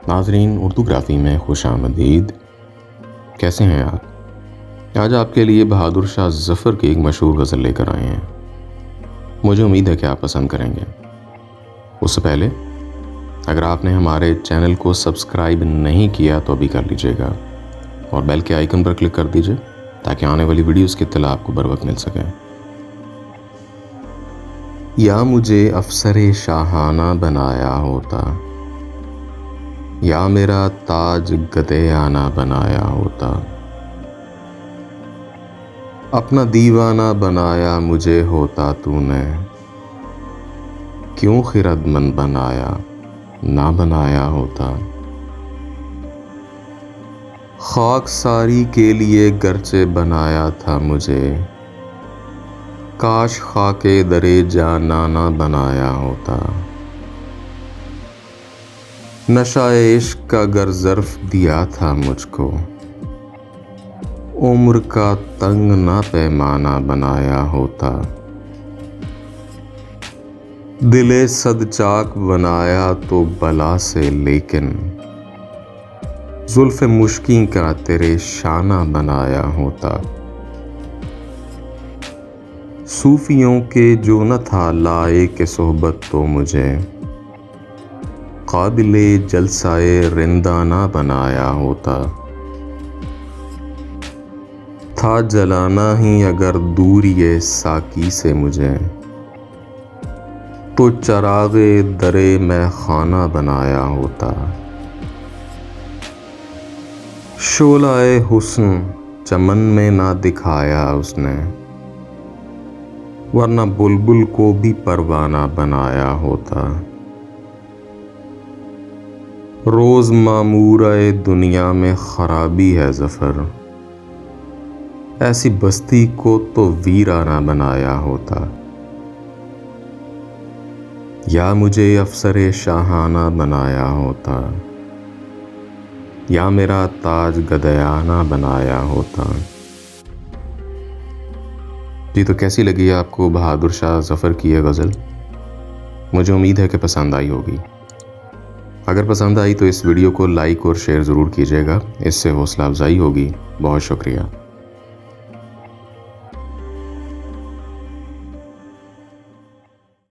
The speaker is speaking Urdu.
ناظرین، اردو گرافی میں خوش آمدید۔ کیسے ہیں آپ؟ آج آپ کے لیے بہادر شاہ ظفر کی ایک مشہور غزل لے کر آئے ہیں۔ مجھے امید ہے کہ آپ پسند کریں گے۔ اس سے پہلے اگر آپ نے ہمارے چینل کو سبسکرائب نہیں کیا تو ابھی کر لیجئے گا اور بیل کے آئیکن پر کلک کر دیجئے تاکہ آنے والی ویڈیوز کی اطلاع آپ کو بر وقت مل سکے۔ یا مجھے افسر شاہانہ بنایا ہوتا، یا میرا تاج گدیانہ بنایا ہوتا، اپنا دیوانہ بنایا مجھے ہوتا تو نے، کیوں خرد مند بنایا نہ بنایا ہوتا۔ خاک ساری کے لیے گرچہ بنایا تھا مجھے، کاش خاک درِ جانانہ بنایا ہوتا۔ نشہ عشق کا گر ظرف دیا تھا مجھ کو، عمر کا تنگ نہ پیمانہ بنایا ہوتا۔ دل صد چاک بنایا تو بلا سے، لیکن زلف مشکیں کا تیرے شانہ بنایا ہوتا۔ صوفیوں کے جو نہ تھا لائق صحبت تو مجھے، قابل جلسہ رندانہ بنایا ہوتا۔ تھا جلانا ہی اگر دوری ساقی سے مجھے، تو چراغ در مے خانہ بنایا ہوتا۔ شعلہ حسن چمن میں نہ دکھایا اس نے، ورنہ بلبل کو بھی پروانہ بنایا ہوتا۔ روز معمورہ دنیا میں خرابی ہے ظفر، ایسی بستی کو تو ویرانہ بنایا ہوتا۔ یا مجھے افسر شاہانہ بنایا ہوتا، یا میرا تاج گدیانہ بنایا ہوتا۔ جی تو کیسی لگی آپ کو بہادر شاہ ظفر کی یہ غزل؟ مجھے امید ہے کہ پسند آئی ہوگی۔ اگر پسند آئی تو اس ویڈیو کو لائک اور شیئر ضرور کیجیے گا، اس سے حوصلہ افزائی ہوگی۔ بہت شکریہ۔